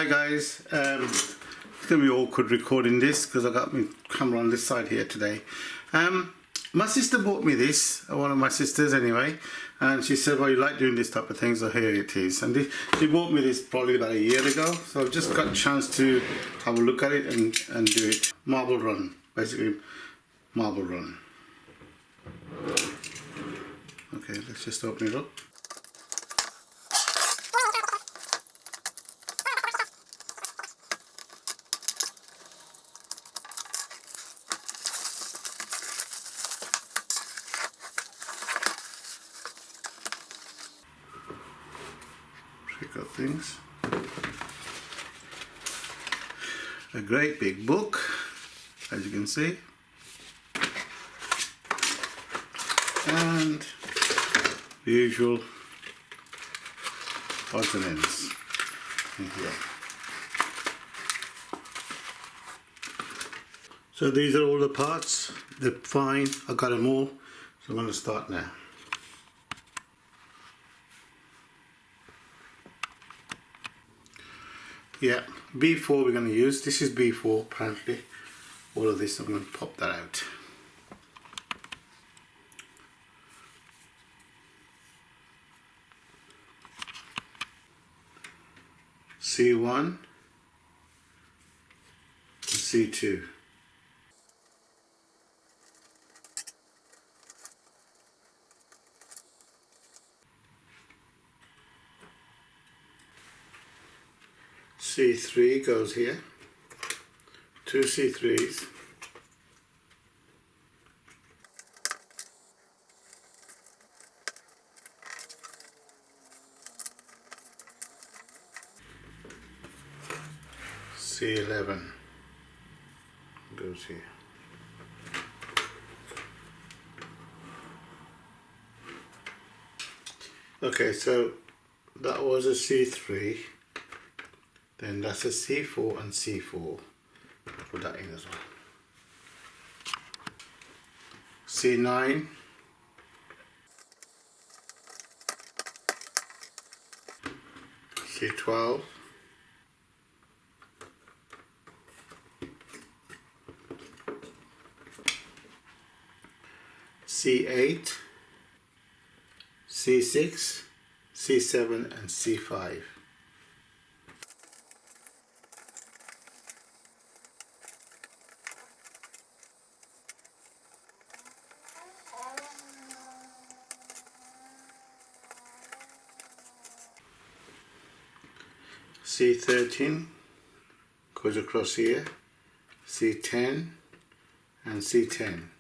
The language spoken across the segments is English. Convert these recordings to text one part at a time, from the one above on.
Hi guys, it's going to be awkward recording this because I got my camera on this side here today. My sister bought me this, one of my sisters anyway, and she said, well, you like doing this type of thing, so here it is. And she bought me this probably about a year ago, so I've just got a chance to have a look at it and do it. Marble run, basically marble run. Okay, let's just open it up. Pick up things. A great big book, as you can see, and the usual odds and ends in here. So these are all the parts. They're fine. I got them all. So I'm going to start now. Yeah, B4 we're going to use. This is B4 apparently. All of this, I'm going to pop that out. C1, C2. C3 goes here, two C3s, C11 goes here. Okay, so that was a C3. Then that's a C4 and C4. Put that in as well. C9. C12. C8. C6. C7 and C5. C13 goes across here, C10 and C10.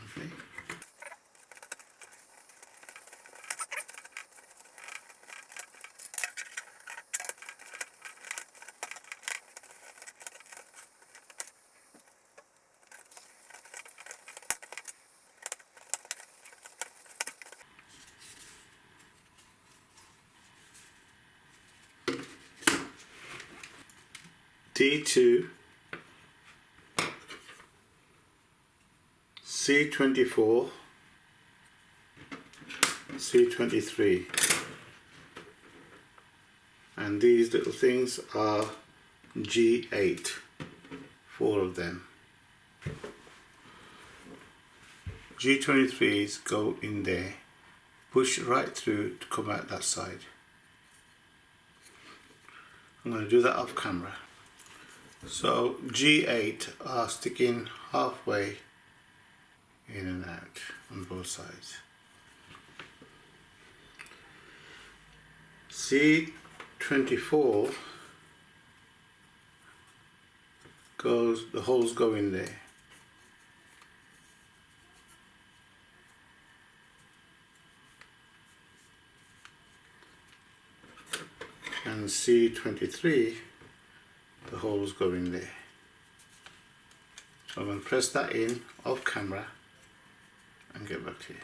Okay. D2, C24, C23, and these little things are G8, 4 of them. G23s go in there, push right through to come out that side. I'm going to do that off camera. So G8 are sticking halfway in and out on both sides. C24 goes, the holes go in there. And C23, the holes go in there. So I'm going to press that in off camera and get back to you.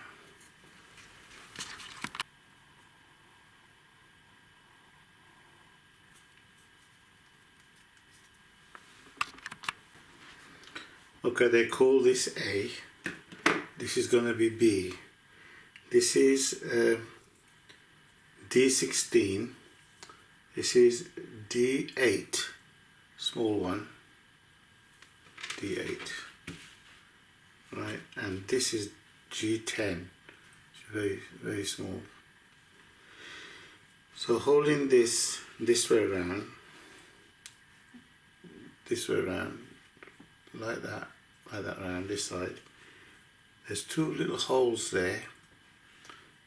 Okay, they call this A. This is going to be B. This is D16. This is D8, small one, D8, right, and this is G10, very, very small. So holding this way around, like that around this side, there's two little holes there.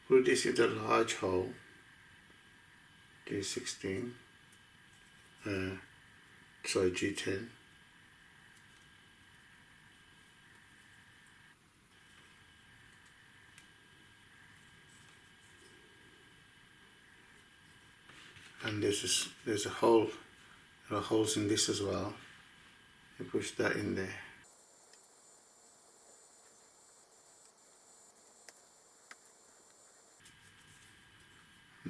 Put this in the large hole, G16, sorry, G10. And there's a hole, there are holes in this as well. You push that in there.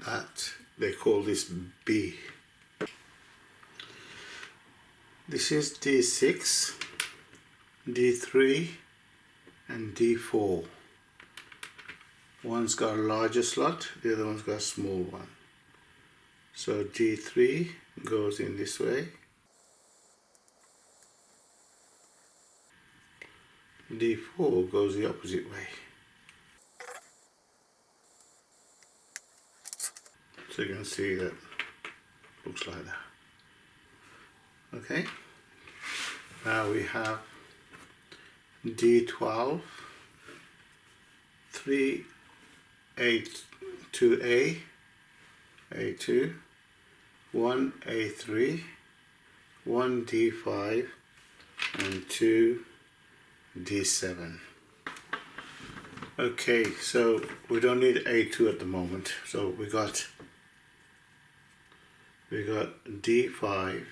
That, they call this B. This is D6, D3 and D4. One's got a larger slot, the other one's got a small one. So D3 goes in this way, D4 goes the opposite way. So you can see that looks like that. Okay, now we have D12, 3, 8, 2A, A2, 1 A3, 1 D5 and 2 D7. Okay, so we don't need A2 at the moment, so we got D5,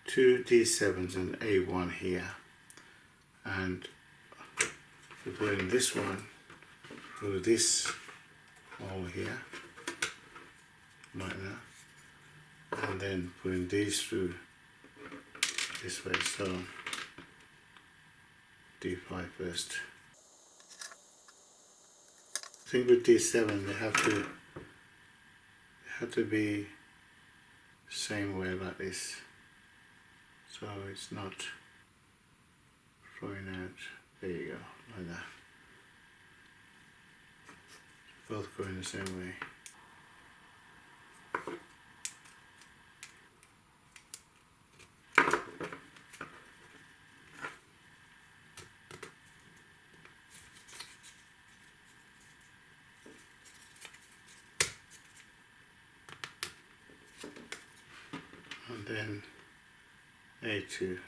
2 D7s and A1 here, and we put in this one through this hole here, like that, and then putting these through this way. So D5 first. I think with D7 they have to be same way like this, so it's not throwing out. There you go, like that. Both going the same way. And then A2.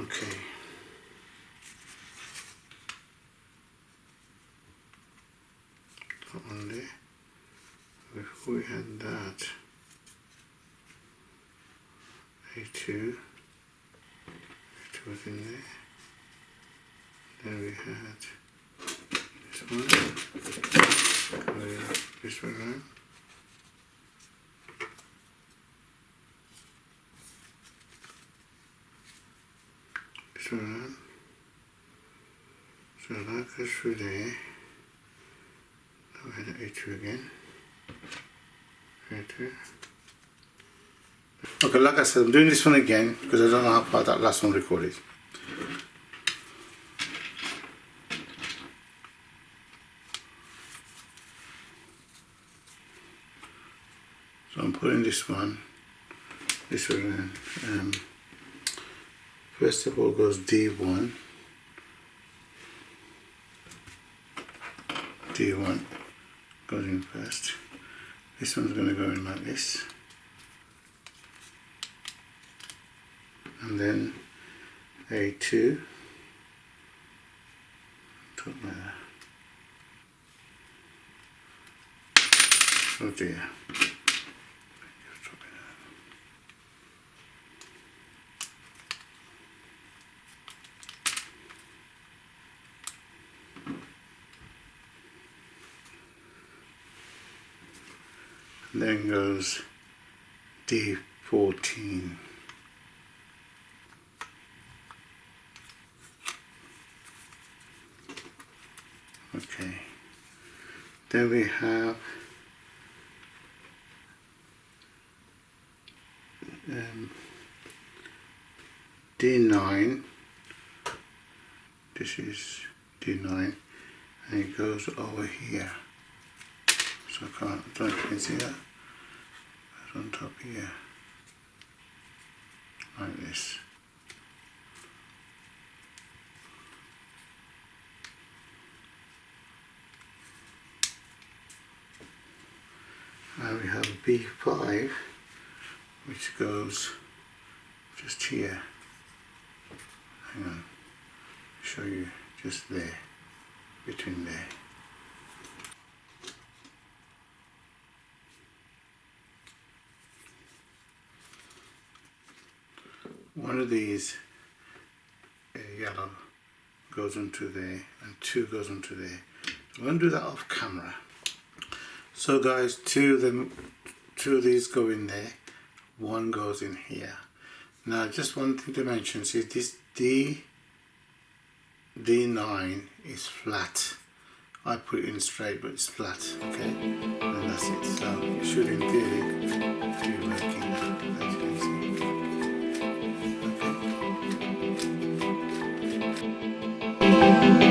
Okay. Put on there. Before we had that, A2 was in there. Then we had this one, this one around. This one around. So that goes through there. Now we had an A2 again. A2. Okay, like I said, I'm doing this one again because I don't know how far that last one recorded. So I'm putting this one in. First of all goes D1. D1 goes in first. This one's going to go in like this. And then A2. Top like that. Oh dear. Then goes D14. Okay. Then we have D9. This is D9, and it goes over here. So I don't know if you can see that. It's on top here, like this. And we have B5, which goes just here. Hang on, show you just there, between there. One of these yellow goes onto there, and two goes onto there. I'm going to do that off camera. So guys, two of these go in there, one goes in here. Now just one thing to mention, see this D9 is flat. I put it in straight, but it's flat, okay? And that's it. So it should in theory be working, as you can see. Okay.